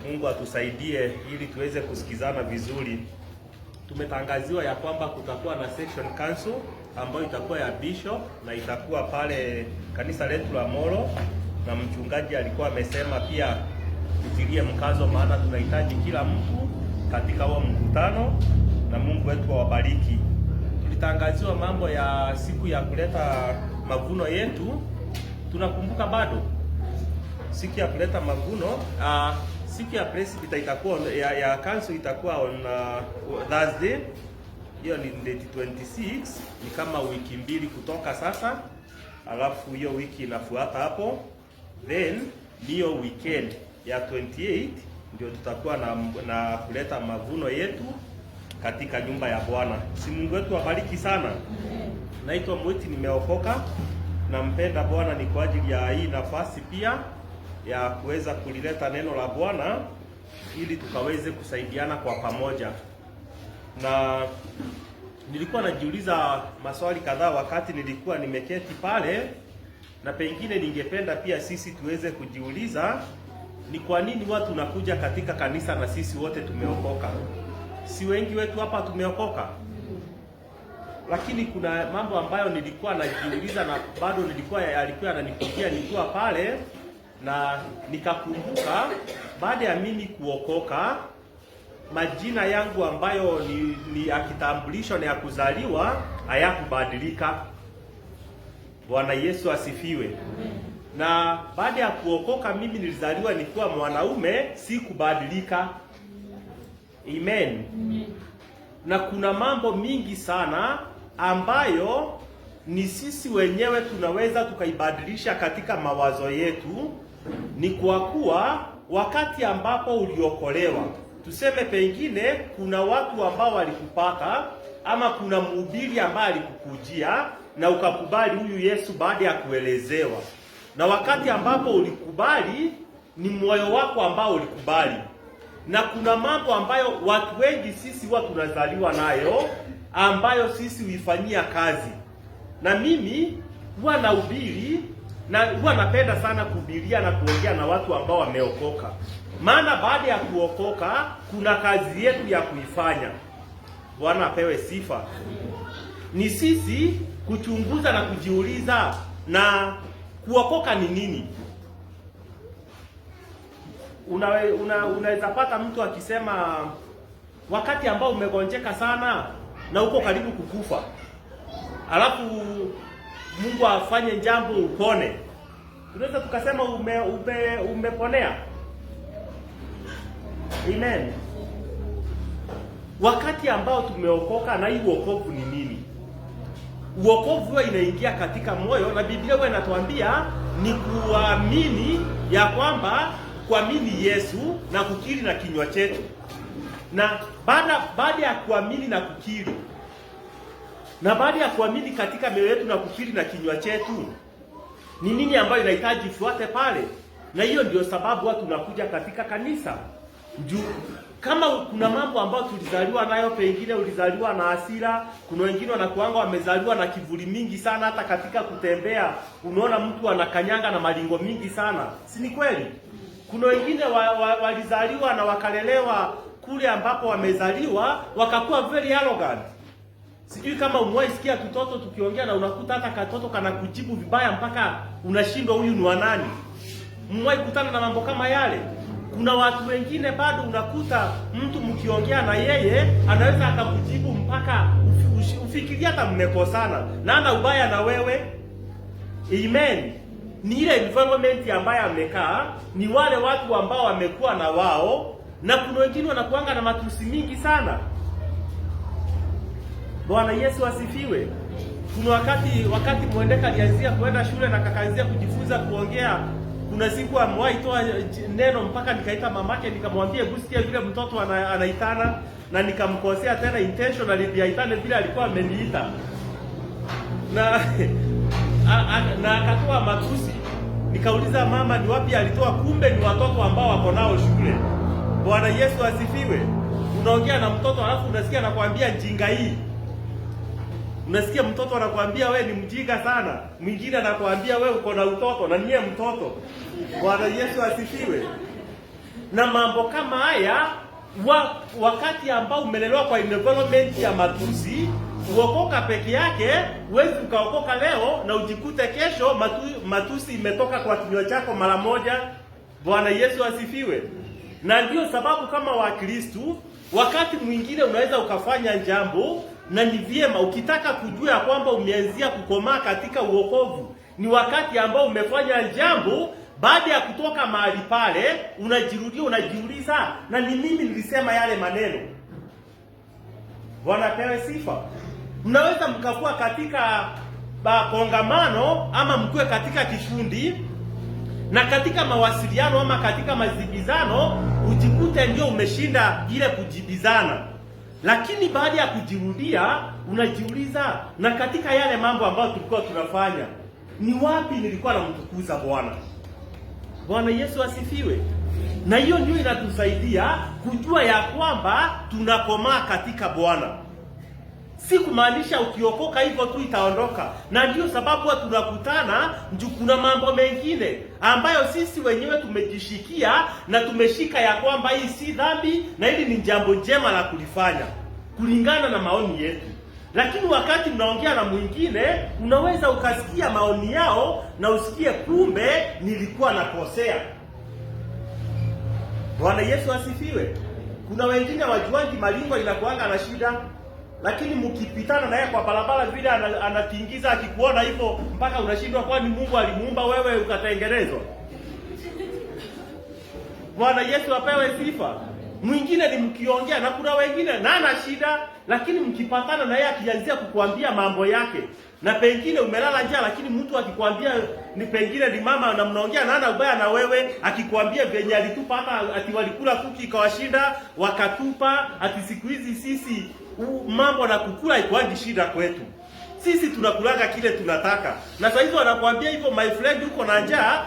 Mungu atusaidie ili tuweze kusikizana vizuri. Tumetangaziwa ya kwamba kutakuwa na section council ambayo itakuwa ya bishop na itakuwa pale kanisa letu la Molo, na mchungaji alikuwa amesema pia tutilie mkazo, maana tunahitaji kila mtu katika huo mkutano, na Mungu wetu awabariki. Tulitangaziwa mambo ya siku ya kuleta mavuno yetu. Tunakumbuka bado siku ya kuleta mavuno. Siku ya presbyter itakuwa ya council itakuwa on Thursday. Hiyo ni date 26, ni kama wiki mbili kutoka sasa. Alafu hiyo wiki inafuata hapo, then hiyo weekend ya 28 ndio tutakuwa na kuleta mavuno yetu katika nyumba ya Bwana. Si Mungu wetu abariki sana. Naitwa Mwiti, nimeokoka, nampenda Bwana. Ni kwa ajili ya hii nafasi pia ya kuweza kulileta neno la Bwana ili tukaweze kusaidiana kwa pamoja. Na nilikuwa najiuliza maswali kadhaa wakati nilikuwa nimeketi pale, na pengine ningependa pia sisi tuweze kujiuliza ni kwa nini watu tunakuja katika kanisa na sisi wote tumeokoka. Si wengi wetu hapa tumeokoka? Lakini kuna mambo ambayo nilikuwa najiuliza na bado alikuwa ananipigia nikiwa pale, na nikakumbuka baada ya mimi kuokoka, majina yangu ambayo ni ya kitambulisho na ya kuzaliwa hayakubadilika. Bwana Yesu asifiwe. Na baada ya kuokoka mimi nilizaliwa nikiwa mwanaume, si kubadilika. Amen. Na kuna mambo mingi sana ambayo ni sisi wenyewe tunaweza tukaibadilisha katika mawazo yetu. Ni kwa kuwa wakati ambapo uliokolewa, tuseme pengine kuna watu ambao walikupaka, ama kuna mhubiri ambaye alikukujia na ukakubali huyu Yesu baada ya kuelezewa. Na wakati ambapo ulikubali, ni moyo wako ambao ulikubali. Na kuna mambo ambayo watu wengi sisi huwa tunazaliwa nayo, ambayo sisi huifanyia kazi. Na mimi huwa nahubiri na huwa napenda sana kuhubiria na kuongea na watu ambao wameokoka. Maana baada ya kuokoka kuna kazi yetu ya kuifanya. Bwana apewe sifa. Ni sisi kuchunguza na kujiuliza, na kuokoka ni nini? Unaweza pata mtu akisema wakati ambao umegonjeka sana na uko karibu kukufa, alafu Mungu afanye jambo upone. Tunaweza tukasema umeponea. Amen. Wakati ambao tumeokoka, na hii wokovu ni nini? Wokovu huwa inaingia katika moyo, na Biblia huwa inatuambia ni kuamini ya kwamba, kuamini Yesu na kukiri na kinywa chetu. Na baada ya kuamini na kukiri, na baada ya kuamini katika mioyo yetu na kukiri na kinywa chetu, ni nini ambayo inahitaji fuate pale? Na hiyo ndio sababu watu tunakuja katika kanisa. Kama kuna mambo ambayo tulizaliwa nayo, pengine ulizaliwa na hasira, kuna wengine wanakuanga wamezaliwa na kivuli mingi sana, hata katika kutembea unaona mtu anakanyanga na malingo mingi sana. Si ni kweli? Kuna wengine walizaliwa na wakalelewa kule ambapo wamezaliwa wakakuwa very arrogant. Sijui kama umewahi sikia tutoto tukiongea na unakuta hata katoto kana kujibu vibaya mpaka unashindwa huyu ni wa nani. Umewahi kutana na mambo kama yale? Kuna watu wengine bado unakuta mtu mkiongea na yeye anaweza akakujibu mpaka ufikiria hata mmekosana na ana ubaya na wewe. Amen. Ni ile environment ambayo amekaa, ni wale watu ambao wamekuwa na wao, na kuna wengine wanakuanga na matusi mingi sana. Bwana Yesu asifiwe. Kuna wakati Mwendeka alianzia kwenda shule na kakaanzia kujifunza kuongea. Kuna siku amewahi toa neno mpaka nikaita mamake nikamwambia gusikia vile mtoto anaitana, na nikamkosea tena intentionally ndio aitane vile alikuwa ameniita. Na akatoa matusi. Nikauliza mama ni wapi alitoa, kumbe ni watoto ambao wako nao shule. Bwana Yesu asifiwe. Unaongea na mtoto alafu unasikia anakuambia jinga hii. Unasikia mtoto anakuambia we ni mjinga sana. Mwingine anakuambia we uko na utoto na niye mtoto. Bwana Yesu asifiwe. na mambo kama haya. Wakati ambao umelelewa kwa environment ya matusi, kuokoka peke yake, huwezi ukaokoka leo na ujikute kesho matusi imetoka kwa kinywa chako mara moja. Bwana Yesu asifiwe. Na ndio sababu kama Wakristo, wakati mwingine unaweza ukafanya jambo, na ni vyema ukitaka kujua ya kwamba umeanzia kukomaa katika uokovu, ni wakati ambao umefanya jambo, baada ya kutoka mahali pale unajiuliza, na ni mimi nilisema yale maneno. Bwana pewe sifa. Mnaweza mkakuwa katika kongamano ama mkue katika kikundi, na katika mawasiliano ama katika mazibizano ujikute ndio umeshinda ile kujibizana, lakini baada ya kujirudia unajiuliza, na katika yale mambo ambayo tulikuwa tunafanya, ni wapi nilikuwa namtukuza Bwana? Bwana Yesu asifiwe. Na hiyo ndio inatusaidia kujua ya kwamba tunakomaa katika Bwana. Si kumaanisha ukiokoka hivyo tu itaondoka. Na ndio sababu tunakutana kuna mambo mengine ambayo sisi wenyewe tumejishikia na tumeshika ya kwamba hii si dhambi na hili ni jambo jema la kulifanya kulingana na maoni yetu. Lakini wakati mnaongea na mwingine, unaweza ukasikia maoni yao na usikie kumbe nilikuwa nakosea. Bwana Yesu asifiwe. Kuna wengine wajuangi malingo inakuanga na shida, lakini mkipitana naye kwa barabara vile anatingiza akikuona hivyo mpaka unashindwa, kwani Mungu alimuumba wewe ukatengenezwa? Bwana Yesu apewe sifa. Mwingine ni mkiongea, na kuna wengine na ana shida, lakini mkipatana na yeye akianzia kukuambia mambo yake, na pengine umelala njaa, lakini mtu akikwambia ni pengine ni mama na mnaongea na ana ubaya na wewe, akikwambia venye alitupa hata ati walikula kuki ikawashinda wakatupa, ati siku hizi sisi mambo na kukula ikuangi shida kwetu. Sisi tunakulaga kile tunataka. Na sasa hizo wanakuambia hivyo, my friend, uko na njaa,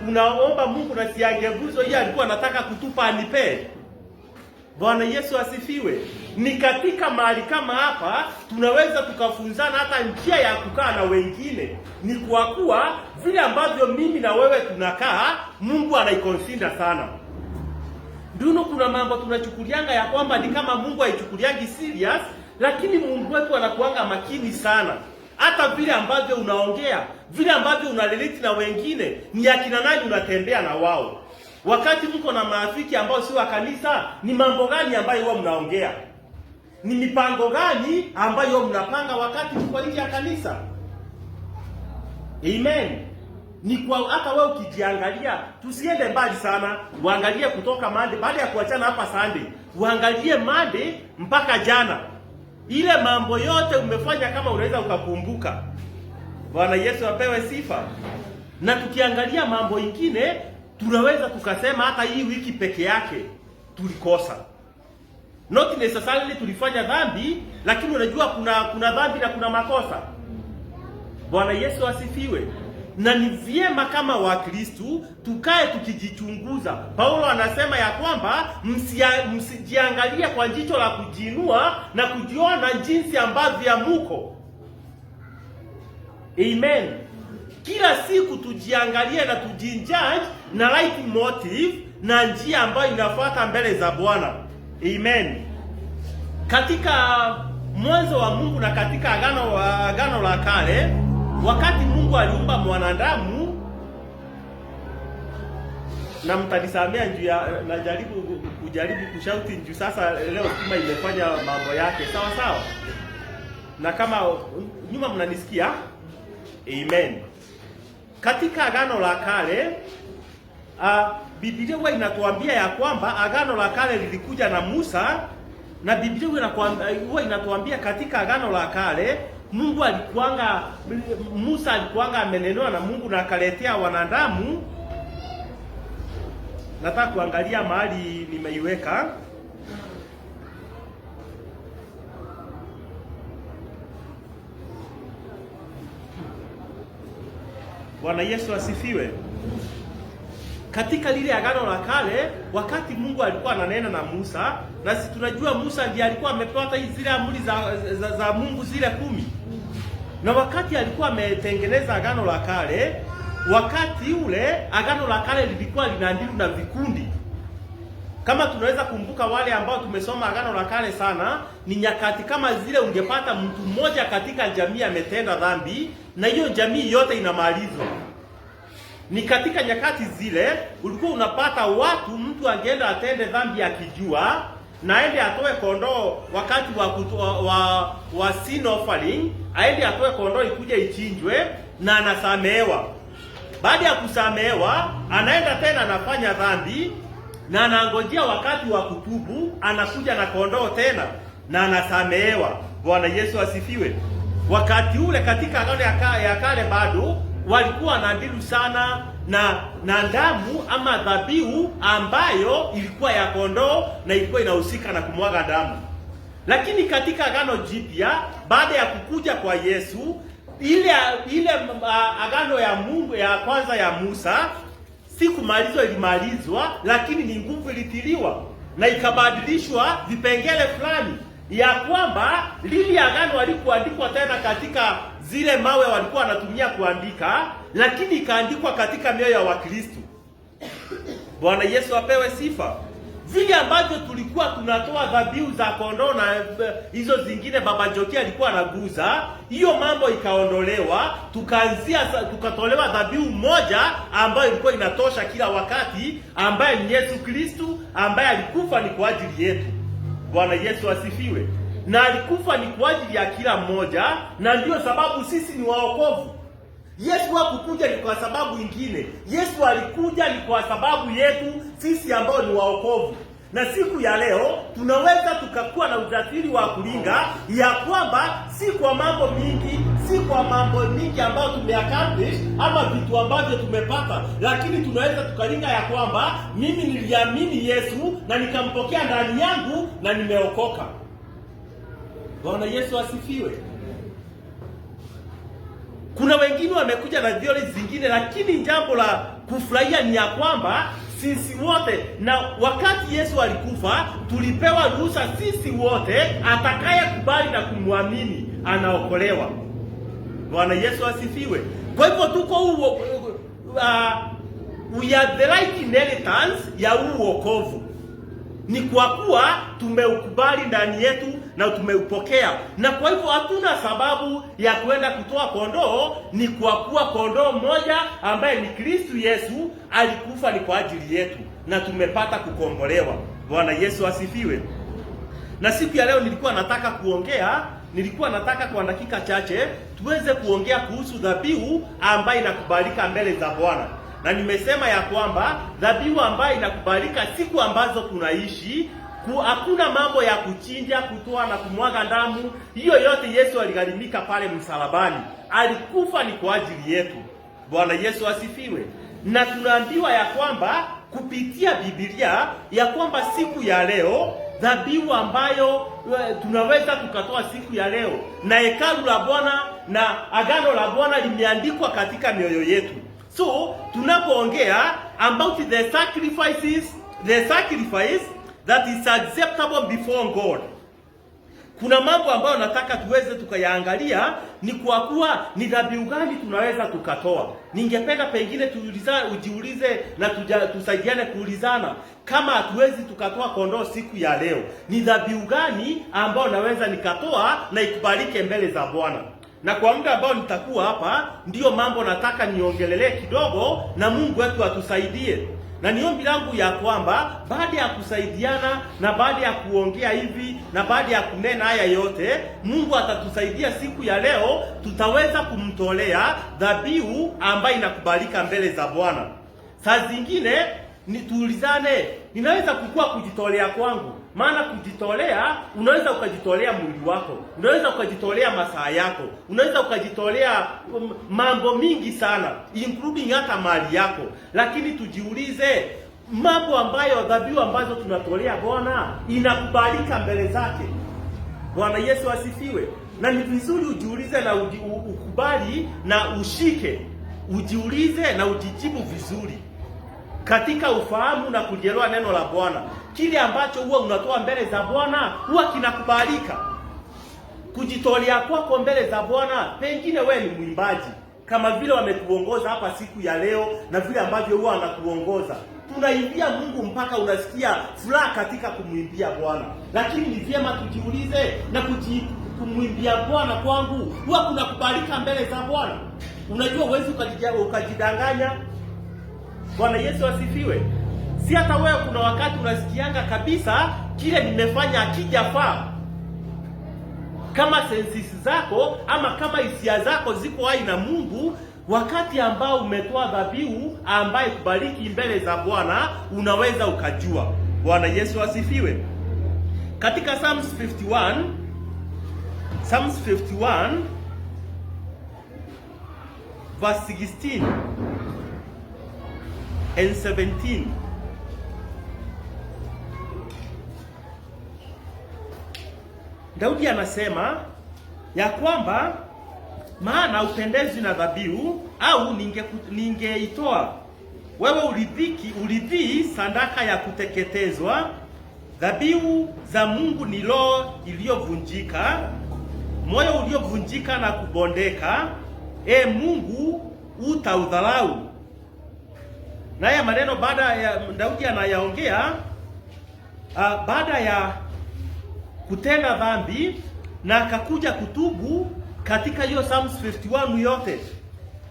unaomba Mungu na siangevuzo yeye alikuwa anataka kutupa anipe. Bwana Yesu asifiwe. Ni katika mahali kama hapa tunaweza tukafunzana hata njia ya kukaa na wengine. Ni kwa kuwa vile ambavyo mimi na wewe tunakaa, Mungu anaiconsider sana. Ndio kuna mambo tunachukulianga ya kwamba ni kama Mungu haichukuliangi serious, lakini Mungu wetu anakuanga makini sana. Hata vile ambavyo unaongea, vile ambavyo unarelate na wengine, ni akina nani unatembea na wao. Wakati mko na marafiki ambao si wa kanisa, ni mambo gani ambayo wao mnaongea? Ni mipango gani ambayo mnapanga wakati mko nje ya kanisa? Amen. Ni kwa hata wewe ukijiangalia, tusiende mbali sana, uangalie kutoka Monday, baada ya kuachana hapa Sunday, uangalie Monday mpaka jana. Ile mambo yote umefanya kama unaweza ukakumbuka. Bwana Yesu apewe sifa. Na tukiangalia mambo ingine, tunaweza tukasema hata hii wiki peke yake tulikosa. Not necessarily tulifanya dhambi, lakini unajua kuna dhambi na kuna makosa. Bwana Yesu asifiwe. Na ni vyema kama Wakristo tukae tukijichunguza. Paulo anasema ya kwamba msijiangalie kwa jicho la kujinua na kujiona jinsi ambavyo muko. Amen. Kila siku tujiangalie na tujinjudge na right motive na njia ambayo inafuata mbele za Bwana. Amen. Katika mwanzo wa Mungu na katika agano la kale, wakati Mungu aliumba mwanadamu, na mtanisamea njuu kujaribu kushauti njuu sasa leo kama imefanya mambo yake sawa sawa. Na kama nyuma mnanisikia? Amen. Katika agano la kale, Biblia huwa inatuambia ya kwamba agano la kale lilikuja na Musa, na Biblia huwa inatuambia katika agano la kale Musa alikuanga amenenewa na Mungu na akaletea wanadamu. Nataka kuangalia mahali nimeiweka. Bwana Yesu asifiwe. Katika lile agano la kale, wakati Mungu alikuwa ananena na Musa, na sisi tunajua Musa ndiye alikuwa amepata zile amri za Mungu zile 10. Na wakati alikuwa ametengeneza agano la kale, wakati ule agano la kale lilikuwa linaandikwa na vikundi. Kama tunaweza kumbuka wale ambao tumesoma Agano la Kale sana, ni nyakati kama zile ungepata mtu mmoja katika jamii ametenda dhambi na hiyo jamii yote inamalizwa. Ni katika nyakati zile ulikuwa unapata mtu angeenda atende dhambi akijua na aende atoe kondoo wakati wa sin offering, aende atoe kondoo ikuje ichinjwe na anasamehewa. Baada ya kusamehewa, anaenda tena anafanya dhambi na anangojea wakati wa kutubu, anakuja na kondoo tena na anasamehewa. Bwana Yesu asifiwe. Wakati ule katika Agano ya Kale bado walikuwa wanadilu sana na damu ama dhabihu ambayo ilikuwa ya kondoo na ilikuwa inahusika na kumwaga damu. Lakini katika Agano Jipya, baada ya kukuja kwa Yesu, ile agano ya Mungu ya kwanza ya Musa si kumalizwa, ilimalizwa, lakini ni nguvu ilitiliwa na ikabadilishwa vipengele fulani ya kwamba lili agano walikuandikwa tena katika zile mawe walikuwa wanatumia kuandika, lakini ikaandikwa katika mioyo ya Wakristo. Bwana Yesu apewe sifa. Vile ambavyo tulikuwa tunatoa dhabihu za kondoo na hizo zingine Baba Njoki alikuwa anaguza, hiyo mambo ikaondolewa, tukatolewa dhabihu moja ambayo ilikuwa inatosha kila wakati, ambaye ni Yesu Kristo, ambaye alikufa ni kwa ajili yetu. Bwana Yesu asifiwe. Na alikufa ni kwa ajili ya kila mmoja, na ndio sababu sisi ni waokovu. Yesu hakukuja ni kwa sababu nyingine. Yesu alikuja ni kwa sababu yetu sisi ambao ni waokovu. Na siku ya leo tunaweza tukakuwa na ujasiri wa kulinga ya kwamba si kwa mambo mingi ambayo tumeaccomplish ama vitu ambavyo tumepata, lakini tunaweza tukalinga ya kwamba mimi niliamini Yesu na nikampokea ndani yangu na nimeokoka. Bwana Yesu asifiwe. Kuna wengine wamekuja na theory zingine, lakini jambo la kufurahia ni ya kwamba sisi wote, na wakati Yesu alikufa tulipewa ruhusa sisi wote, atakaye kubali na kumwamini anaokolewa. Bwana Yesu asifiwe. Kwa hivyo tuko we are the right inheritance ya uokovu. Ni kwa kuwa tumeukubali ndani yetu na tumeupokea. Na kwa hivyo hatuna sababu ya kwenda kutoa kondoo, ni kwa kuwa kondoo mmoja ambaye ni Kristo Yesu alikufa ni kwa ajili yetu na tumepata kukombolewa. Bwana Yesu asifiwe. Na siku ya leo nilikuwa nataka kwa dakika chache tuweze kuongea kuhusu dhabihu ambayo inakubalika mbele za Bwana. Na nimesema ya kwamba dhabihu ambayo inakubalika siku ambazo tunaishi, hakuna mambo ya kuchinja, kutoa na kumwaga damu. Hiyo yote Yesu aligharimika pale msalabani. Alikufa ni kwa ajili yetu. Bwana Yesu asifiwe. Na tunaambiwa ya kwamba kupitia Biblia ya kwamba siku ya leo dhabihu ambayo tunaweza tukatoa siku ya leo, na hekalu la Bwana na agano la Bwana limeandikwa katika mioyo yetu. So tunapoongea about the sacrifice that is acceptable before God, kuna mambo ambayo nataka tuweze tukayaangalia, ni kwa kuwa ni dhabihu gani tunaweza tukatoa. Ningependa pengine ujiulize na tusaidiane kuulizana, kama hatuwezi tukatoa kondoo siku ya leo, ni dhabihu gani ambayo naweza nikatoa na ikubalike mbele za Bwana? Na kwa muda ambao nitakuwa hapa, ndiyo mambo nataka niongelelee kidogo, na Mungu wetu atusaidie. Na ni ombi langu ya kwamba baada ya kusaidiana na baada ya kuongea hivi na baada ya kunena haya yote, Mungu atatusaidia siku ya leo tutaweza kumtolea dhabihu ambayo inakubalika mbele za Bwana. Saa zingine tuulizane, ninaweza kukua kujitolea kwangu? Maana kujitolea, unaweza ukajitolea mwili wako, unaweza ukajitolea masaa yako, unaweza ukajitolea mambo mingi sana, including hata mali yako. Lakini tujiulize, mambo ambayo, dhabihu ambazo tunatolea Bwana inakubalika mbele zake. Bwana Yesu asifiwe. Na ni vizuri ujiulize na ukubali na ushike, ujiulize na ujijibu vizuri katika ufahamu na kujielewa neno la Bwana. Kile ambacho huwa unatoa mbele za Bwana huwa kinakubalika. Kujitolea kwako mbele za Bwana, pengine wewe ni mwimbaji kama vile wametuongoza hapa siku ya leo na vile ambavyo huwa anatuongoza. tunaimbia Mungu mpaka unasikia furaha katika kumwimbia Bwana. Lakini ni vyema tujiulize, na kumwimbia Bwana kwangu huwa kuna kubalika mbele za Bwana? Unajua huwezi ukajidanganya. Bwana Yesu asifiwe. Si hata wewe kuna wakati unasikianga kabisa kile nimefanya akijafaa. Kama senses zako ama kama hisia zako ziko hai na Mungu, wakati ambao umetoa dhabihu ambaye kubariki mbele za Bwana, unaweza ukajua. Bwana Yesu asifiwe. Katika Psalms 51 verse 16 and 17, Daudi anasema ya kwamba maana upendezwi na dhabihu, au ningeitoa wewe uridhii sadaka ya kuteketezwa. Dhabihu za Mungu ni roho iliyovunjika, moyo uliovunjika na kubondeka. Mungu utaudharau. Naye maneno baada ya Daudi anayaongea baada ya kutenda dhambi na akakuja kutubu. Katika hiyo Psalms 51 yote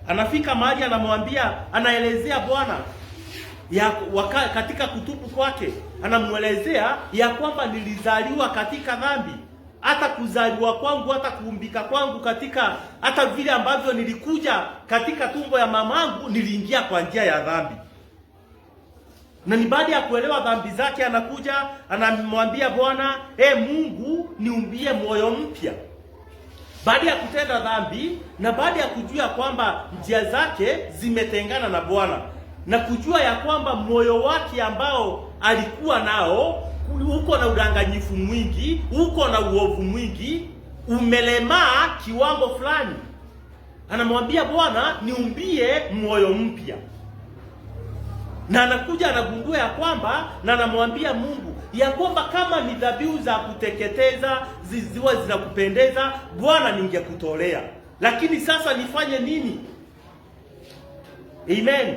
anafika mahali anamwambia, anaelezea Bwana katika kutubu kwake, anamuelezea ya kwamba nilizaliwa katika dhambi. Hata kuzaliwa kwangu, hata kuumbika kwangu, katika hata vile ambavyo nilikuja katika tumbo ya mamangu, niliingia kwa njia ya dhambi. Na ni baada ya kuelewa dhambi zake anakuja anamwambia Bwana, Mungu niumbie moyo mpya. Baada ya kutenda dhambi na baada ya kujua kwamba njia zake zimetengana na Bwana, na kujua ya kwamba moyo wake ambao alikuwa nao uko na udanganyifu mwingi, uko na uovu mwingi, umelemaa kiwango fulani, anamwambia Bwana niumbie moyo mpya. Na anakuja anagundua ya kwamba, na anamwambia Mungu ya kwamba kama ni dhabihu za kuteketeza ziwe zinakupendeza Bwana, ningekutolea, lakini sasa nifanye nini? Amen.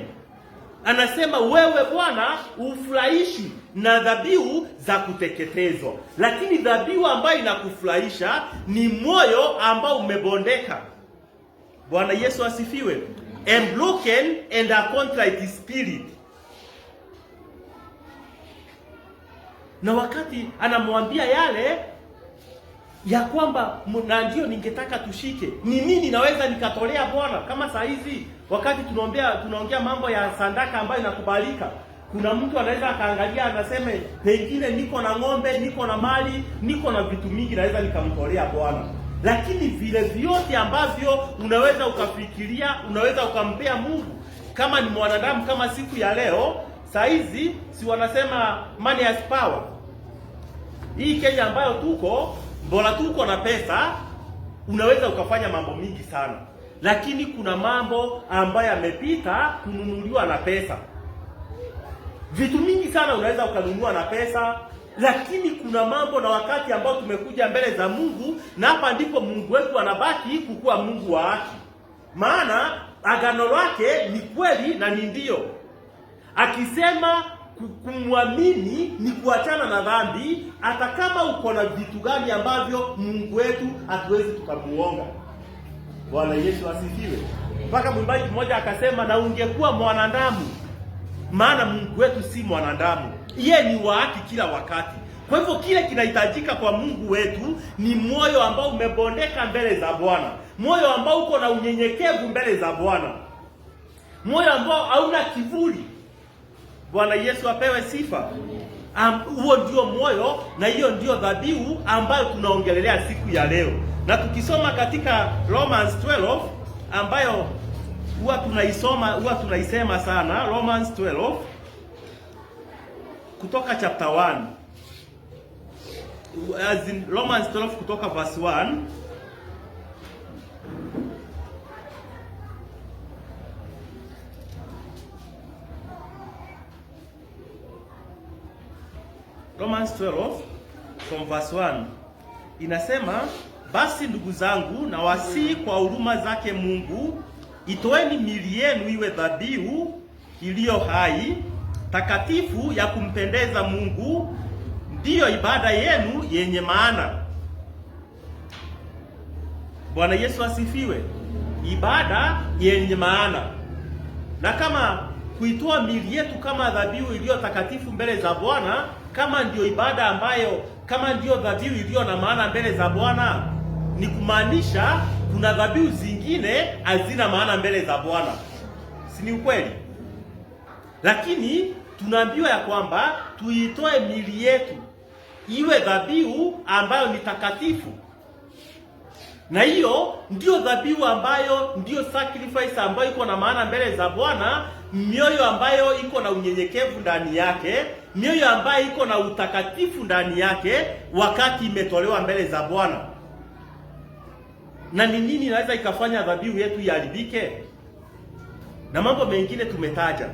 Anasema wewe Bwana ufurahishi na dhabihu za kuteketezwa, lakini dhabihu ambayo inakufurahisha ni moyo ambao umebondeka. Bwana Yesu asifiwe. A broken and a contrite spirit. Na wakati anamwambia yale ya kwamba, na ndio ningetaka tushike, ni nini naweza nikatolea Bwana? Kama saa hizi wakati tunaongea mambo ya sadaka ambayo inakubalika, kuna mtu anaweza akaangalia anasema, pengine niko na ng'ombe, niko na mali, niko na vitu mingi naweza nikamtolea Bwana. Lakini vile vyote ambavyo unaweza ukafikiria, unaweza ukampea Mungu. Kama ni mwanadamu, kama siku ya leo, saa hizi si wanasema money has power. Hii Kenya ambayo tuko na pesa, unaweza ukafanya mambo mingi sana. Lakini kuna mambo ambayo yamepita kununuliwa na pesa. Vitu mingi sana unaweza ukanunua na pesa, lakini kuna mambo na wakati ambao tumekuja mbele za Mungu, na hapa ndipo Mungu wetu anabaki kukuwa Mungu wa haki. Maana agano lake ni kweli na ni ndio. Akisema kumwamini ni kuachana na dhambi, hata kama uko na vitu gani ambavyo Mungu wetu hatuwezi tukamuonga. Bwana Yesu asifiwe. Mpaka mwimbaji mmoja akasema, na ungekuwa mwanadamu, maana Mungu wetu si mwanadamu, yeye ni wa haki kila wakati. Kwa hivyo kile kinahitajika kwa Mungu wetu ni moyo ambao umebondeka mbele za Bwana, moyo ambao uko na unyenyekevu mbele za Bwana, moyo ambao hauna kiburi. Bwana Yesu apewe sifa. Huo ndio moyo, na hiyo ndio dhabihu ambayo tunaongelelea siku ya leo. Na tukisoma katika Romans 12 ambayo huwa tunaisema sana, Romans 12 kutoka chapter 1, as in Romans 12 kutoka verse 1. Romans 12 from verse 1 inasema, basi ndugu zangu, na wasii kwa huruma zake Mungu, itoeni miili yenu iwe dhabihu iliyo hai, takatifu ya kumpendeza Mungu ndiyo ibada yenu yenye maana. Bwana Yesu asifiwe. Ibada yenye maana. Na kama kuitoa miili yetu kama dhabihu iliyo takatifu mbele za Bwana, kama ndiyo ibada ambayo, kama ndiyo dhabihu iliyo na maana mbele za Bwana, ni kumaanisha kuna dhabihu zingine hazina maana mbele za Bwana. Si ni ukweli? Lakini tunaambiwa ya kwamba tuitoe miili yetu iwe dhabihu ambayo ni takatifu. Na hiyo ndio dhabihu ambayo ndio sacrifice ambayo iko na maana mbele za Bwana, mioyo ambayo iko na unyenyekevu ndani yake, mioyo ambayo iko na utakatifu ndani yake wakati imetolewa mbele za Bwana. Na ni nini inaweza ikafanya dhabihu yetu iharibike? Na mambo mengine tumetaja.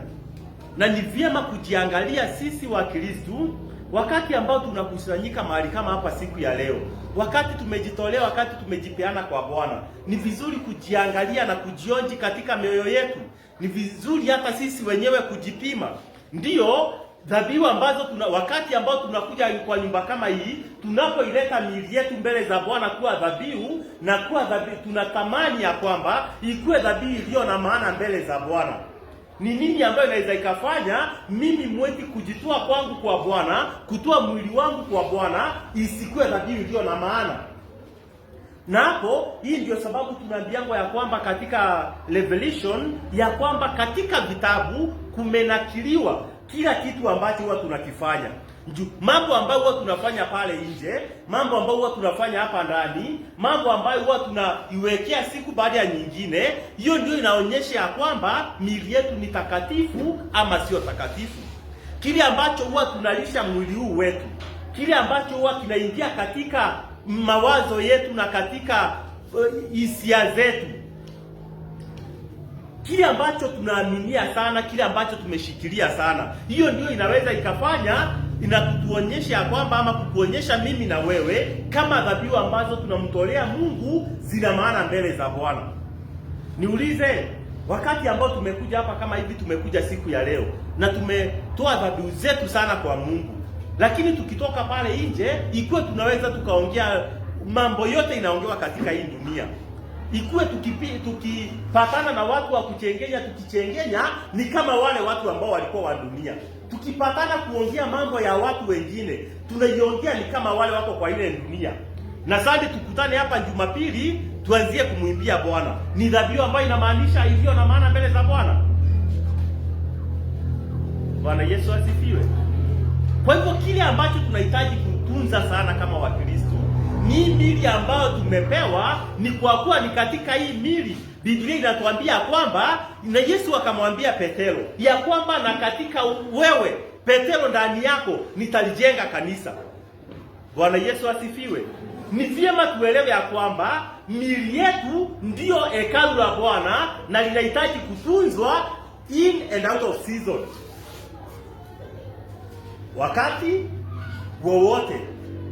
Na ni vyema kujiangalia sisi wa Kristo wakati ambao tunakusanyika mahali kama hapa siku ya leo. Wakati tumejitolea, wakati tumejipeana kwa Bwana. Ni vizuri kujiangalia na kujionji katika mioyo yetu. Ni vizuri hata sisi wenyewe kujipima. Ndiyo dhabihu ambazo wakati ambao tunakuja kwa nyumba kama hii, tunapoileta miili yetu mbele za Bwana kuwa dhabihu, na kuwa dhabihu, tunatamani ya kwamba ikuwe dhabihu iliyo na maana mbele za Bwana. Ni nini ambayo inaweza ikafanya mimi mweti kujitoa kwangu kwa Bwana, kutoa mwili wangu kwa Bwana, isikuwe dhabihu iliyo na maana? Na hapo, hii ndio sababu tunaambiwa ya kwamba katika Revelation ya kwamba katika vitabu kumenakiliwa kila kitu ambacho huwa tunakifanya. Mambo ambayo huwa tunafanya pale nje, mambo ambayo huwa tunafanya hapa ndani, mambo ambayo huwa tunaiwekea siku baada ya nyingine, hiyo ndio inaonyesha ya kwamba miili yetu ni takatifu ama sio takatifu. Kile ambacho huwa tunalisha mwili huu wetu, kile ambacho huwa kinaingia katika mawazo yetu na katika hisia zetu, kile ambacho tunaaminia sana, kile ambacho tumeshikilia sana, hiyo ndio inaweza ikafanya inatuonyesha kwamba ama kukuonyesha mimi na wewe kama dhabihu ambazo tunamtolea Mungu zina maana mbele za Bwana. Niulize, wakati ambao tumekuja hapa kama hivi, tumekuja siku ya leo na tumetoa dhabihu zetu sana kwa Mungu, lakini tukitoka pale nje, ikuwe tunaweza tukaongea mambo yote inaongewa katika hii dunia, ikuwe tukipatana na watu wa kuchengenya, tukichengenya ni kama wale watu ambao walikuwa wa dunia. Tukipatana kuongea mambo ya watu wengine, tunaiongea ni kama wale wako kwa ile dunia. Na sasa tukutane hapa Jumapili, tuanzie kumwimbia Bwana. Ni dhabihu ambayo inamaanisha iliyo na maana mbele za Bwana. Bwana Yesu asifiwe. Kwa hivyo kile ambacho tunahitaji kutunza sana kama Wakristo ni mili ambayo tumepewa, ni kwa kuwa ni katika hii mili Biblia inatuambia kwamba, na Yesu akamwambia Petero ya kwamba na katika wewe Petero, ndani yako nitalijenga kanisa. Bwana Yesu asifiwe. Ni vyema tuelewe ya kwamba mili yetu ndiyo hekalu la Bwana na linahitaji kutunzwa in and out of season, wakati wowote.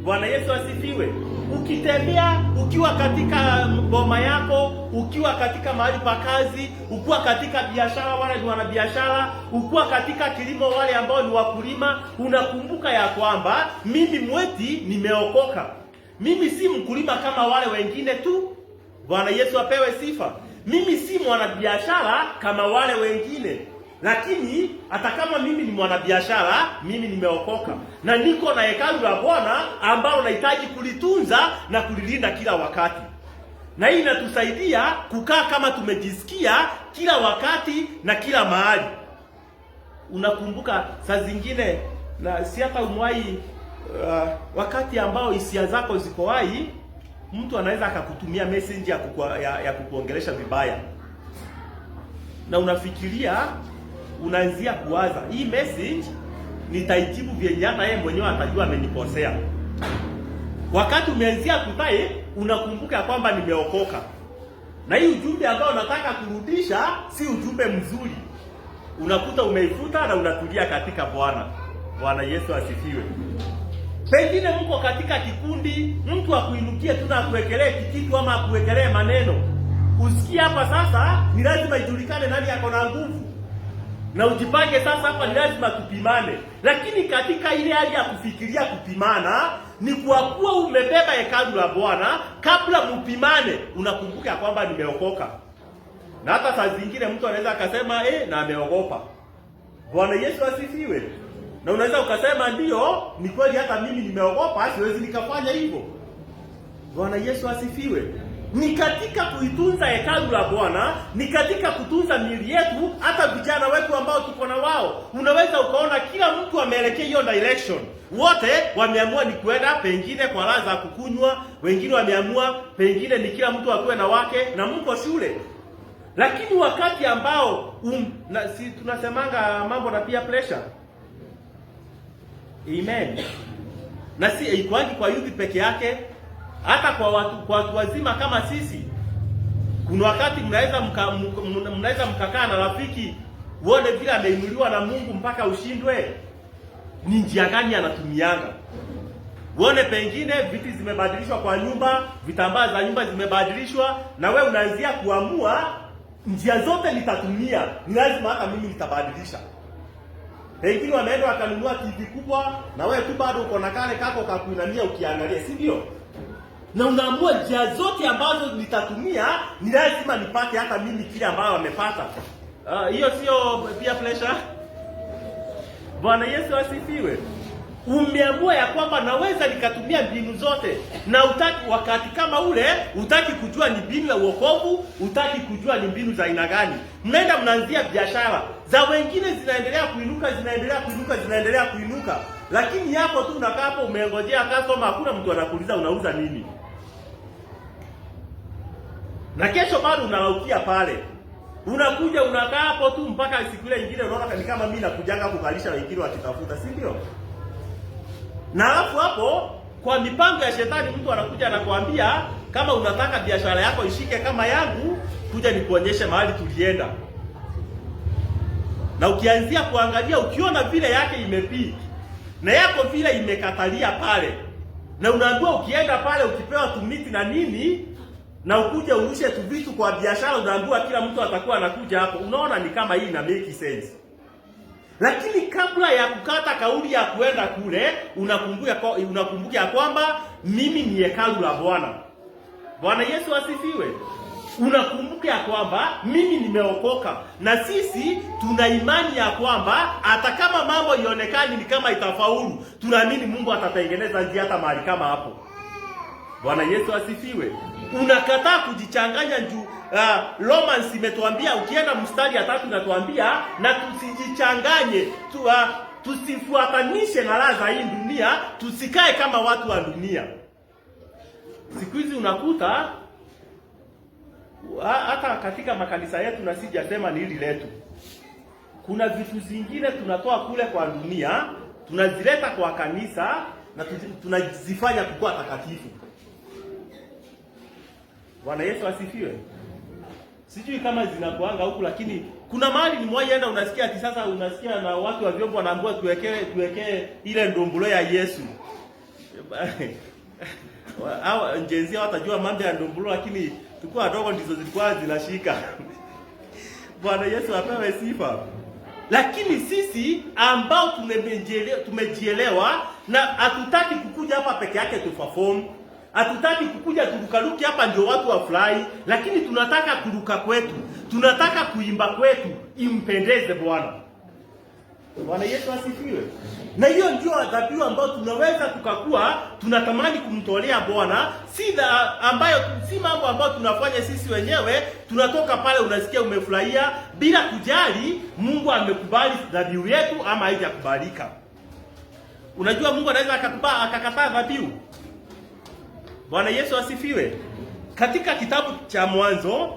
Bwana Yesu asifiwe. Ukitembea, ukiwa katika boma yako, ukiwa katika mahali pa kazi, ukiwa katika biashara, wale ni wanabiashara, ukiwa katika kilimo, wale ambao ni wakulima, unakumbuka ya kwamba mimi mweti nimeokoka. Mimi si mkulima kama wale wengine tu. Bwana Yesu apewe sifa. Mimi si mwanabiashara kama wale wengine. Lakini hata kama mimi ni mwanabiashara, mimi nimeokoka na niko na hekalu la Bwana ambao nahitaji kulitunza na kulilinda kila wakati. Na hii inatusaidia kukaa kama tumejisikia kila wakati na kila mahali. Unakumbuka saa zingine, na si hata umwai wakati ambao hisia zako ziko hai, mtu anaweza akakutumia message ya kukuongelesha vibaya, na unafikiria, unaanzia kuwaza, hii message nitaijibu vyenye hata yeye mwenyewe atajua amenikosea. Wakati umeanzia kutai, unakumbuka kwamba nimeokoka, na hii ujumbe ambao unataka kurudisha si ujumbe mzuri, unakuta umeifuta na unatulia katika Bwana. Bwana Yesu asifiwe. Pengine mko katika kikundi, mtu akuinukie tu na akuwekelee kitu ama akuwekelee maneno. Usikie hapa sasa, ni lazima ijulikane nani yako na nguvu. na ujipange sasa, hapa ni lazima tupimane. Lakini katika ile hali ya kufikiria kupimana, ni kwa kuwa umebeba hekalu la Bwana, kabla mpimane unakumbuka kwamba nimeokoka. Na hata saa zingine mtu anaweza akasema na ameogopa. Bwana Yesu asifiwe. Na unaweza ukasema ndio, ni kweli hata mimi nimeogopa, siwezi nikafanya hivyo. Bwana Yesu asifiwe. Ni katika kuitunza hekalu la Bwana, ni katika kutunza miili yetu, hata vijana wetu ambao tuko na wao. Unaweza ukaona kila mtu ameelekea hiyo direction. Wote wameamua ni kwenda pengine kwa raha za kukunywa, wengine wameamua pengine ni kila mtu akuwe na wake na mko shule. Lakini wakati ambao si tunasemanga mambo na peer pressure. Amen. Na si ikwangi kwa youth peke yake, hata kwa watu wazima kama sisi. Kuna wakati mnaweza mkakaa na rafiki, uone vile ameinuliwa na Mungu mpaka ushindwe. Ni njia gani anatumianga? Uone pengine viti zimebadilishwa kwa nyumba, vitambaa za nyumba zimebadilishwa, na we unaanzia kuamua njia zote nitatumia, ni lazima hata mimi nitabadilisha. Pengine wameenda wakanunua TV kubwa, na wewe tu bado uko na kale kako kakuinamia ukiangalia, si ndio? Na unaamua njia zote ambazo nitatumia, ni lazima nipate hata mimi kile ambayo wamepata. Hiyo sio peer pressure. Bwana Yesu asifiwe. Umeamua ya kwamba naweza nikatumia mbinu zote, na utaki wakati kama ule, utaki kujua ni mbinu ya wokovu, utaki kujua ni mbinu za aina gani. Mnaenda mnaanzia biashara za wengine, zinaendelea kuinuka, lakini yako tu unakaa hapo umengojea customer, hakuna mtu anakuuliza unauza nini. Na kesho bado unalaukia pale. Unakuja unakaa hapo tu mpaka siku ile nyingine unaona ni kama mimi nakujanga kukalisha wengine wakitafuta, si ndio? Na alafu hapo kwa mipango ya shetani mtu anakuja anakuambia kama unataka biashara yako ishike kama yangu, kuja nikuonyeshe mahali tulienda. Na ukianzia kuangalia, ukiona vile yake imepiki na yako vile imekatalia pale, na unaambiwa ukienda pale ukipewa tumiti na nini, na ukuje urushe tu vitu kwa biashara, unaambiwa kila mtu atakuwa anakuja hapo. Unaona ni kama hii ina make sense. Lakini kabla ya kukata kauli ya kuenda kule, unakumbuka kwamba mimi ni hekalu la Bwana. Bwana Yesu asifiwe. Unakumbuka kwamba mimi nimeokoka, na sisi tuna imani ya kwamba hata kama mambo ionekani ni kama itafaulu, tunaamini Mungu atatengeneza njia hata mahali kama hapo. Bwana Yesu asifiwe. Unakataa kujichanganya juu Romans imetuambia, ukienda mstari ya 3 inatuambia na tusijichanganye, tusifuatanishe na raha za hii dunia, tusikae kama watu wa dunia. Siku hizi unakuta hata katika makanisa yetu, na sijasema ni hili letu, kuna vitu zingine tunatoa kule kwa dunia, tunazileta kwa kanisa na tunazifanya kuwa takatifu. Bwana Yesu asifiwe. Sijui kama zinakuanga huku, lakini kuna mahali nimwaienda unasikia ati sasa unasikia na watu wa vyombo wanaambiwa tuwekee ile ndombulo ya Yesu. Hao njenzia watajua mambo ya ndombulo, lakini tukua wadogo ndizo zilikuwa zinashika. Bwana Yesu apewe sifa. Lakini sisi ambao tumejielewa na hatutaki kukuja hapa peke yake tuperform, hatutaki kukuja turukaruki hapa ndio watu wafurahi, lakini tunataka kuruka kwetu, tunataka kuimba kwetu impendeze Bwana. Bwana Yesu asifiwe. Na hiyo ndio dhabihu ambayo tunaweza tukakuwa tunatamani kumtolea Bwana, si mambo ambayo tunafanya sisi wenyewe. Tunatoka pale unasikia umefurahia bila kujali Mungu amekubali dhabihu yetu ama haijakubalika. Unajua Mungu anaweza akakataa dhabihu. Bwana Yesu asifiwe. Katika kitabu cha Mwanzo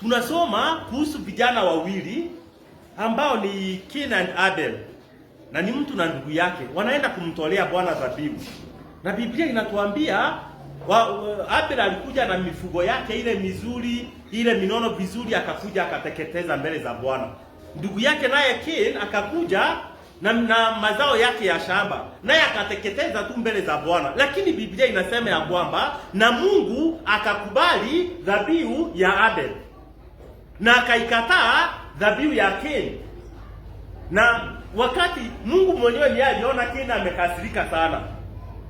tunasoma kuhusu vijana wawili ambao ni Cain and Abel, na ni mtu na ndugu yake wanaenda kumtolea Bwana dhabihu. Na Biblia inatuambia Abel alikuja na mifugo yake ile mizuri, ile minono vizuri, akakuja akateketeza mbele za Bwana. Ndugu yake naye Cain akakuja na mazao yake ya shamba, naye akateketeza tu mbele za Bwana. Lakini Biblia inasema ya kwamba na Mungu akakubali dhabihu ya Abel na akaikataa dhabihu ya Cain. Na wakati Mungu mwenyewe ndiye aliona Kaini amekasirika sana,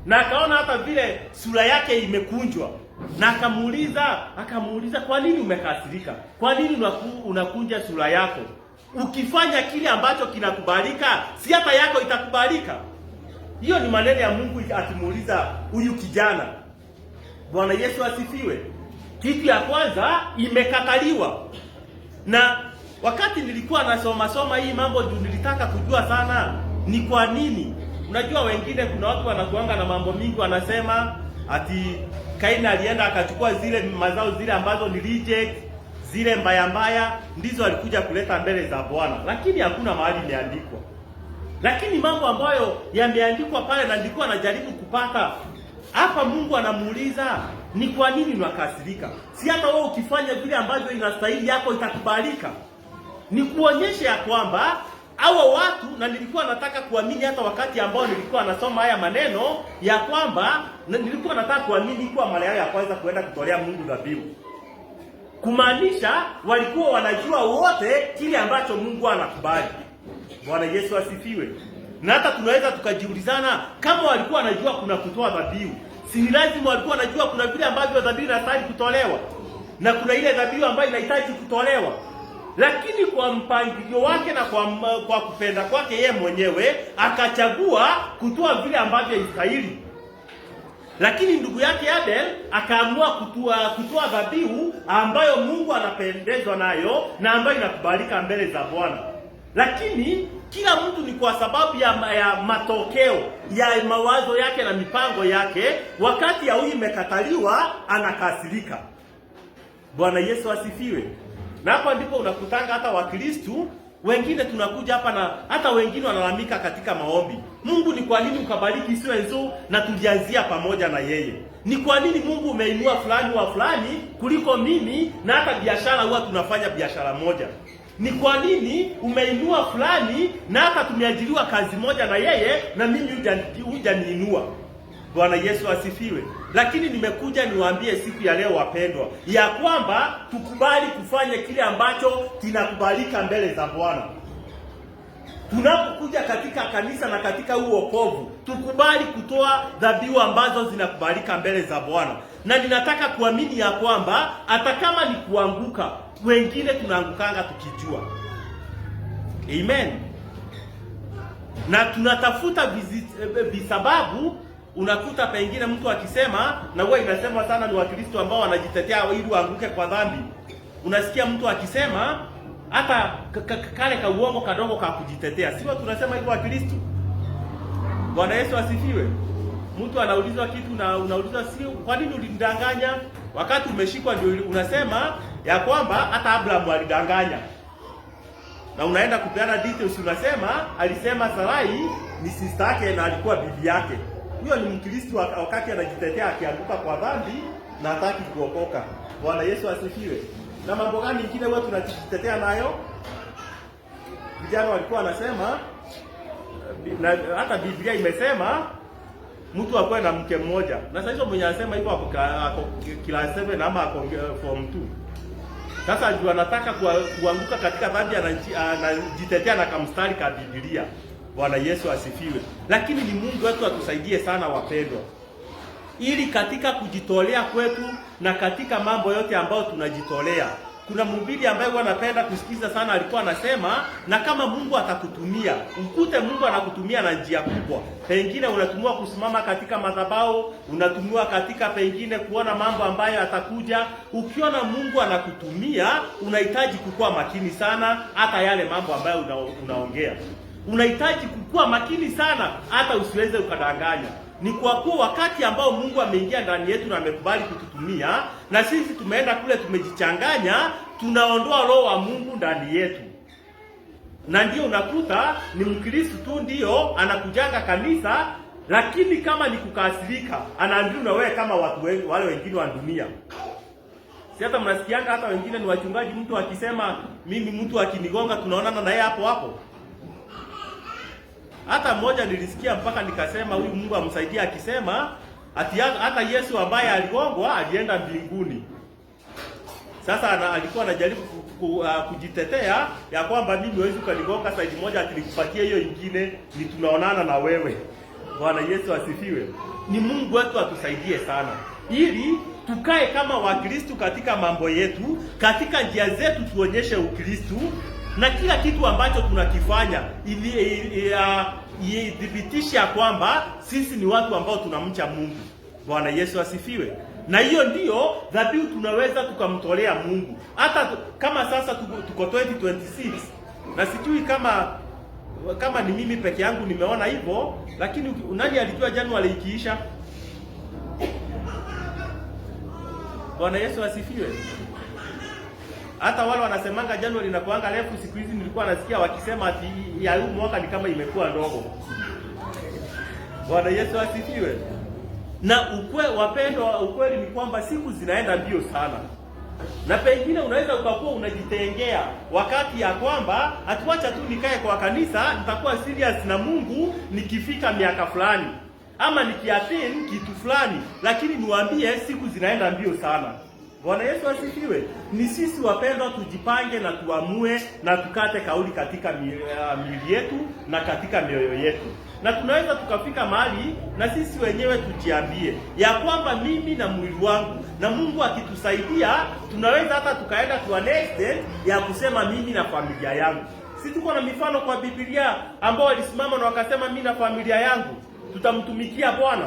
na akaona hata vile sura yake imekunjwa, na akamuuliza kwa nini umekasirika? Kwa nini unakunja sura yako? Ukifanya kile ambacho kinakubalika, si hata yako itakubalika? Hiyo ni maneno ya Mungu akimuuliza huyu kijana. Bwana Yesu asifiwe. Kitu ya kwanza imekataliwa. Na wakati nilikuwa nasoma hii mambo juu nilitaka kujua sana ni kwa nini. Unajua wengine kuna watu wanakuanga na mambo mingi, wanasema ati Kaini alienda akachukua zile mazao zile ambazo ni reject, zile mbaya ndizo alikuja kuleta mbele za Bwana. Lakini hakuna mahali imeandikwa. Lakini mambo ambayo yameandikwa pale na nilikuwa najaribu kupata hapa, Mungu anamuuliza ni kwa nini unakasirika? Si hata wewe ukifanya vile ambavyo inastahili yako itakubalika. Ni kuonyesha ya kwamba hao watu, na nilikuwa nataka kuamini hata wakati ambao nilikuwa nasoma haya maneno ya kwamba nilikuwa nataka kuamini kwa mara yao ya kwanza kuenda kutolea Mungu dhabihu. Kumaanisha walikuwa wanajua wote kile ambacho Mungu anakubali. Bwana Yesu asifiwe. Na hata tunaweza tukajiulizana kama walikuwa wanajua kuna kutoa dhabihu, si ni lazima walikuwa wanajua kuna vile ambavyo dhabihu inastahili kutolewa na kuna ile dhabihu ambayo inahitaji kutolewa. Lakini kwa mpangilio wake na kwa kupenda kwake yeye mwenyewe akachagua kutoa vile ambavyo inastahili. Lakini ndugu yake Abel akaamua kutoa dhabihu ambayo Mungu anapendezwa nayo na ambayo inakubalika mbele za Bwana. Lakini kila mtu ni kwa sababu ya matokeo ya mawazo yake na mipango yake, wakati ya huyu imekataliwa anakasirika. Bwana Yesu asifiwe. Na hapa ndipo unakutanga hata Wakristo wengine tunakuja hapa na hata wengine wanalalamika katika maombi. Mungu, ni kwa nini ukabariki isiwe nzuri na tujianzia pamoja na yeye? Ni kwa nini Mungu umeinua fulani wa fulani kuliko mimi, na hata biashara huwa tunafanya biashara moja? Ni kwa nini umeinua fulani na hata tumeajiriwa kazi moja na yeye na mimi hujaniinua? Bwana Yesu asifiwe. Lakini nimekuja niwaambie siku ya leo wapendwa, ya kwamba tukubali kufanya kile ambacho kinakubalika mbele za Bwana. Tunapokuja katika kanisa na katika uokovu, tukubali kutoa dhabihu ambazo zinakubalika mbele za Bwana. Na ninataka kuamini ya kwamba hata kama ni kuanguka, wengine tunaangukanga tukijua. Amen. Na tunatafuta visababu. Unakuta pengine mtu akisema, na huwa inasema sana ni Wakristo ambao wanajitetea ili waanguke kwa dhambi. Unasikia mtu akisema hata kale ka uongo kadogo ka kujitetea. Sio tunasema hivyo Wakristo? Bwana Yesu asifiwe. Mtu anaulizwa kitu na unaulizwa, si kwa nini ulidanganya? Wakati umeshikwa ndio unasema ya kwamba hata Abraham alidanganya. Na unaenda kupeana details, unasema alisema Sarai ni sister yake na alikuwa bibi yake. Huyo ni Mkristo wakati anajitetea akianguka kwa dhambi na hataki kuokoka. Bwana Yesu asifiwe. Na mambo gani mengine wewe tunajitetea nayo? Vijana walikuwa wanasema, na hata Biblia imesema mtu akwe na mke mmoja. Na sasa hizo mwenye anasema hivyo ako class 7 ama ako form 2. Sasa ndio anataka kuanguka katika dhambi, anajitetea na kamstari ka Biblia. Bwana Yesu asifiwe. Lakini ni Mungu wetu atusaidie sana wapendwa, ili katika kujitolea kwetu na katika mambo yote ambayo tunajitolea. Kuna mhubiri ambaye wanapenda kusikiza sana, alikuwa anasema, na kama Mungu atakutumia, ukute Mungu anakutumia na njia kubwa. Pengine unatumiwa kusimama katika madhabahu, unatumiwa katika pengine kuona mambo ambayo atakuja. Ukiona Mungu anakutumia, unahitaji kukua makini sana hata yale mambo ambayo unaongea. Unahitaji kukua makini sana hata usiweze ukadanganya. Ni kwa kuwa wakati ambao Mungu ameingia ndani yetu na amekubali kututumia, na sisi tumeenda kule tumejichanganya, tunaondoa roho wa Mungu ndani yetu. Na ndio unakuta ni Mkristo tu ndio anakujanga kanisa, lakini kama ni kukasirika, anaambiwa na wewe kama watu wale wengine wa dunia. Si hata mnasikianga hata wengine ni wachungaji, mtu akisema mimi mtu akinigonga tunaonana na yeye hapo hapo. Hata mmoja nilisikia mpaka nikasema huyu Mungu amsaidie, akisema ati hata Yesu ambaye aligongwa alienda mbinguni. Sasa alikuwa anajaribu kujitetea ya kwamba mimi huwezi ukanigonga side moja atilikupatia hiyo ingine, ni tunaonana na wewe. Bwana Yesu asifiwe. Ni Mungu wetu atusaidie sana, ili tukae kama Wakristo katika mambo yetu, katika njia zetu tuonyeshe Ukristo, na kila kitu ambacho tunakifanya idhibitisha kwamba sisi ni watu ambao tunamcha Mungu. Bwana Yesu asifiwe. Na hiyo ndiyo dhabihu tunaweza tukamtolea Mungu. Hata kama sasa tuko 2026, na sijui kama ni mimi peke yangu nimeona hivyo, lakini nani alijua Januari ikiisha? Bwana Yesu asifiwe. Hata wale wanasemanga Januari inakuanga refu, siku hizi nilikuwa nasikia wakisema ati ya huu mwaka ni kama imekuwa ndogo. Bwana Yesu asifiwe. Na wapendwa, ukweli ni kwamba siku zinaenda mbio sana. Na pengine unaweza ukakuwa unajitengea wakati ya kwamba atuacha tu nikae kwa kanisa, nitakuwa serious na Mungu nikifika miaka fulani, ama nikiattain kitu fulani, lakini niwaambie siku zinaenda mbio sana. Bwana Yesu asifiwe. Ni sisi wapendwa tujipange na tuamue na tukate kauli katika miili yetu na katika mioyo yetu. Na tunaweza tukafika mahali na sisi wenyewe tujiambie ya kwamba mimi na mwili wangu, na Mungu akitusaidia tunaweza hata tukaenda to an extent ya kusema mimi na familia yangu. Si tuko na mifano kwa Biblia ambao walisimama na wakasema mimi na familia yangu tutamtumikia Bwana.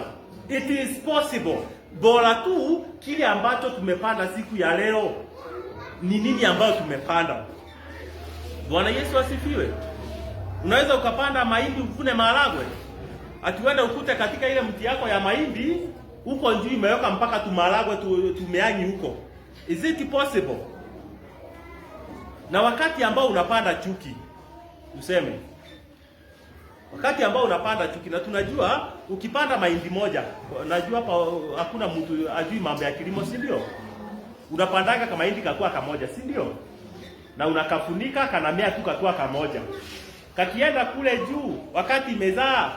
It is possible. Bora tu kile ambacho tumepanda siku ya leo ni nini ambayo tumepanda. Bwana Yesu asifiwe. Unaweza ukapanda mahindi uvune maharagwe. Atuenda ukute katika ile mti yako ya mahindi huko njuu imeweka mpaka tumaharagwe tumeanyi huko. Is it possible? Na wakati ambao unapanda chuki, useme wakati ambao unapanda chuki, na tunajua ukipanda mahindi moja, najua hapa hakuna mtu ajui mambo ya kilimo, si ndio? Unapandanga kama mahindi kakua kamoja, si ndio? Na unakafunika kanamea tu kakua kamoja. Kakienda kule juu wakati imezaa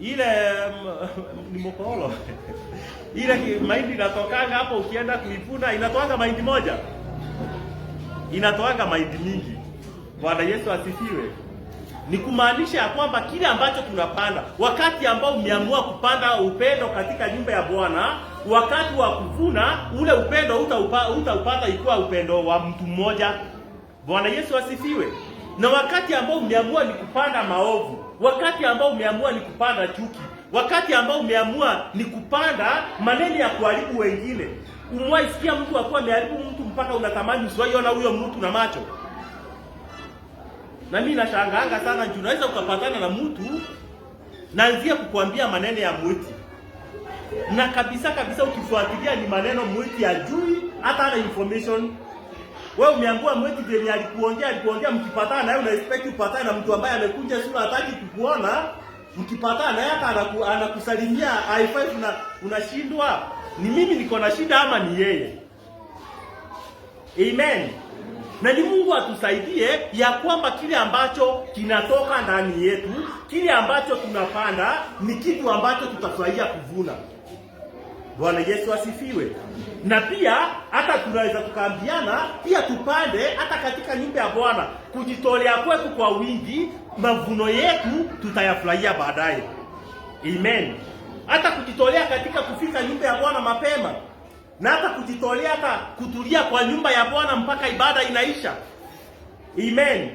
ile ni mokolo ile mahindi inatokanga hapo, ukienda kuivuna inatoanga mahindi moja, inatoanga mahindi mingi. Bwana Yesu asifiwe. Ni kumaanisha ya kwamba kile ambacho tunapanda, wakati ambao umeamua kupanda upendo katika nyumba ya Bwana, wakati wa kuvuna ule upendo utaupata ikiwa upendo wa mtu mmoja. Bwana Yesu asifiwe. Na wakati ambao umeamua ni kupanda maovu, wakati ambao umeamua ni kupanda chuki, wakati ambao umeamua ni kupanda maneno ya kuharibu wengine. Umwaisikia mtu akuwa ameharibu mtu mpaka unatamani usiwaiona huyo mtu na macho. Na mimi nashangaanga sana juu unaweza ukapatana na mtu naanzia kukuambia maneno ya mwiti, na kabisa ukifuatilia ni maneno mwiti ya juu, hata ana information. Wewe umeangua mwiti vile alikuongea mkipatana na una expect upatane na mtu ambaye amekuja sura hataki kukuona, mkipatana naye hata anakusalimia i5 na unashindwa ni mimi niko na shida ama ni yeye. Amen. Na ni Mungu atusaidie ya kwamba kile ambacho kinatoka ndani yetu, kile ambacho tunapanda ni kitu ambacho tutafurahia kuvuna. Bwana Yesu asifiwe. Na pia hata tunaweza tukaambiana pia tupande hata katika nyumba ya Bwana, kujitolea kwetu kwa wingi, mavuno yetu tutayafurahia baadaye. Amen. Hata kujitolea katika kufika nyumba ya Bwana mapema, na hata kujitolea hata kutulia kwa nyumba ya Bwana mpaka ibada inaisha. Amen.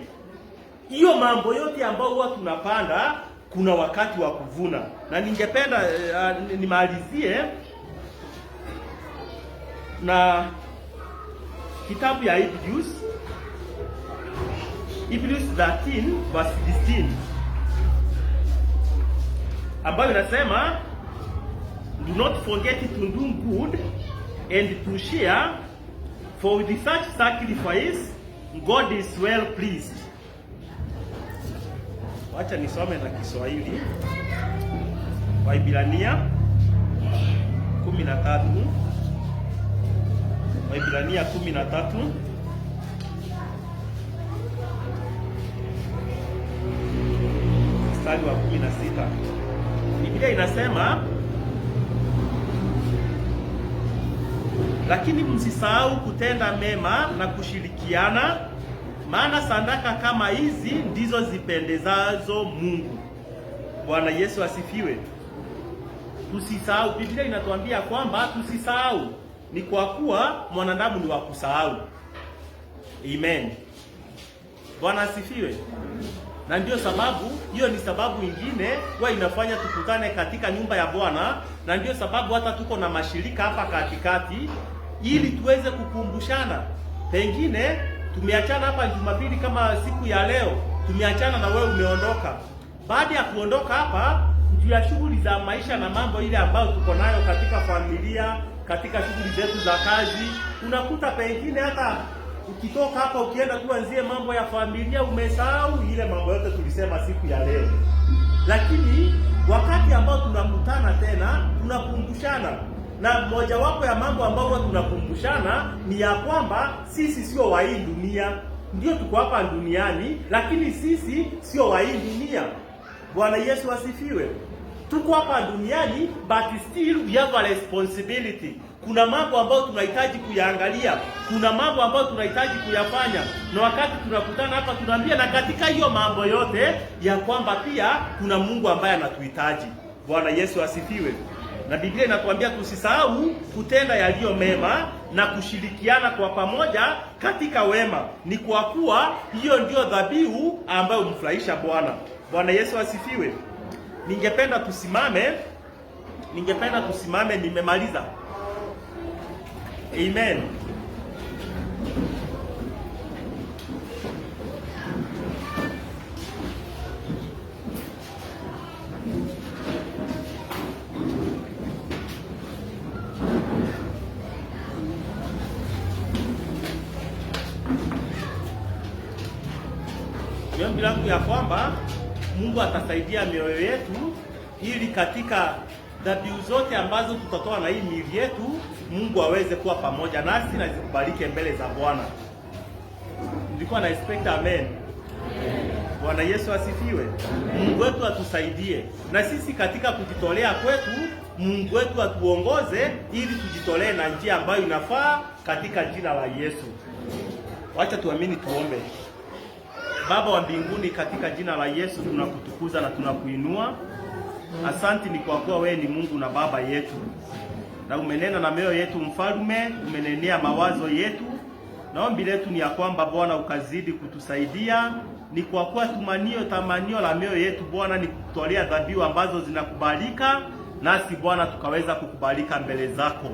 Hiyo mambo yote ambayo huwa tunapanda kuna wakati wa kuvuna. Na ningependa nimalizie na kitabu ya Hebrews 13 verse 16 ambayo inasema, do not forget to do good and to share, for with such sacrifice God is well pleased. Wacha nisome na Kiswahili. Waibrania 13 Waibrania 13 mstari wa 16. Biblia inasema, lakini msisahau kutenda mema na kushirikiana, maana sadaka kama hizi ndizo zipendezazo Mungu. Bwana Yesu asifiwe. Tusisahau, Biblia inatuambia kwamba tusisahau, ni kwa kuwa mwanadamu ni wa kusahau. Amen. Bwana asifiwe. Na ndio sababu, hiyo ni sababu ingine huwa inafanya tukutane katika nyumba ya Bwana, na ndio sababu hata tuko na mashirika hapa katikati ili tuweze kukumbushana. Pengine tumeachana hapa Jumapili kama siku ya leo, tumeachana na wewe umeondoka. Baada ya kuondoka hapa, juu ya shughuli za maisha na mambo ile ambayo tuko nayo katika familia, katika shughuli zetu za kazi, unakuta pengine hata ukitoka hapa ukienda tuanzie mambo ya familia, umesahau ile mambo yote tulisema siku ya leo. Lakini wakati ambao tunakutana tena, tunakumbushana. Na mojawapo ya mambo ambayo tunakumbushana ni ya kwamba sisi sio wa hii dunia. Ndio tuko hapa duniani, lakini sisi sio wa hii dunia. Bwana Yesu asifiwe. Tuko hapa duniani, but still we have a responsibility. Kuna mambo ambayo tunahitaji kuyaangalia, kuna mambo ambayo tunahitaji kuyafanya, na wakati tunakutana hapa tunaambia, na katika hiyo mambo yote ya kwamba pia kuna Mungu ambaye anatuhitaji. Bwana Yesu asifiwe. Na Biblia inatuambia tusisahau kutenda yaliyo mema na kushirikiana kwa pamoja katika wema, ni kwa kuwa hiyo ndio dhabihu ambayo humfurahisha Bwana. Bwana Yesu asifiwe. Ningependa tusimame, nimemaliza. Amen. Niombi langu ya kwamba Mungu atasaidia mioyo yetu ili katika dhabihu zote ambazo tutatoa na hii miili yetu, Mungu aweze kuwa pamoja nasi na zikubalike mbele za Bwana. Nilikuwa na expect amen. Bwana Yesu asifiwe. Mungu wetu atusaidie, na sisi katika kujitolea kwetu, Mungu wetu atuongoze ili tujitolee na njia ambayo inafaa katika jina la Yesu. Wacha tuamini, tuombe. Baba wa mbinguni, katika jina la Yesu tunakutukuza na tunakuinua. Asante ni kwa kuwa wewe ni Mungu na Baba yetu, na umenena na mioyo yetu Mfalme, umenenea mawazo yetu. Na ombi letu ni ya kwamba Bwana ukazidi kutusaidia, ni kwa kuwa tamanio la mioyo yetu Bwana ni kutolea dhabihu ambazo zinakubalika, nasi Bwana tukaweza kukubalika mbele zako.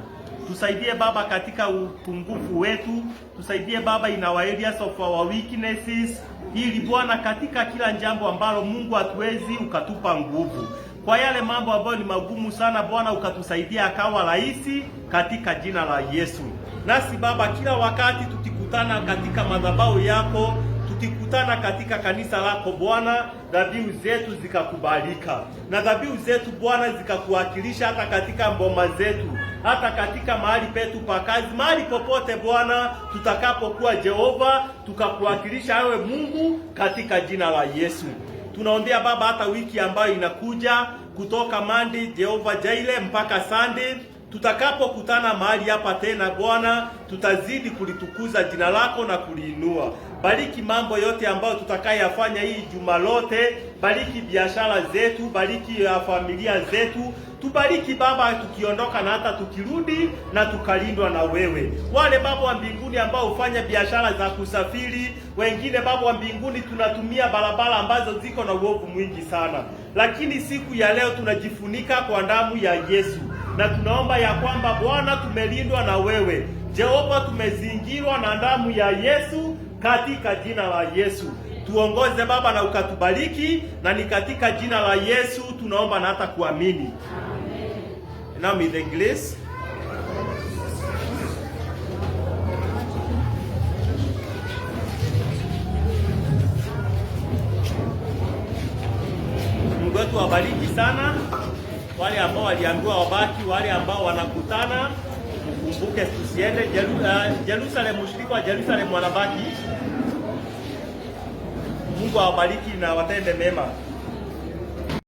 Tusaidie Baba katika upungufu wetu, tusaidie Baba in our areas of our weaknesses, ili Bwana katika kila jambo ambalo Mungu hatuwezi ukatupa nguvu. Kwa yale mambo ambayo ni magumu sana Bwana ukatusaidia akawa rahisi katika jina la Yesu. Nasi Baba kila wakati tukikutana katika madhabahu yako, tukikutana katika kanisa lako Bwana, dhabihu zetu zikakubalika. Na dhabihu zetu Bwana zikakuwakilisha hata katika mboma zetu, hata katika mahali petu pa kazi, mahali popote Bwana tutakapokuwa Jehova, tukakuwakilisha wewe Mungu katika jina la Yesu. Tunaombea Baba hata wiki ambayo inakuja kutoka Monday Jehova Jaile mpaka Sunday, tutakapokutana mahali hapa tena Bwana, tutazidi kulitukuza jina lako na kuliinua. Bariki mambo yote ambayo tutakayafanya hii juma lote, bariki biashara zetu, bariki ya familia zetu. Tubariki Baba tukiondoka na hata tukirudi, na tukalindwa na wewe. Wale Baba wa mbinguni ambao hufanya biashara za kusafiri, wengine Baba wa mbinguni tunatumia barabara ambazo ziko na uovu mwingi sana, lakini siku ya leo tunajifunika kwa damu ya Yesu, na tunaomba ya kwamba Bwana tumelindwa na wewe Jehova, tumezingirwa na damu ya Yesu katika jina la Yesu. Tuongoze Baba na ukatubariki, na ni katika jina la Yesu tunaomba na hata kuamini. Now may the grace Mungu wetu wabariki sana. Wale ambao waliambiwa wabaki, wale ambao wanakutana, mkumbuke tusiende Jerusalem, ushirika wa Jerusalem wanabaki. Mungu awabariki na watende mema.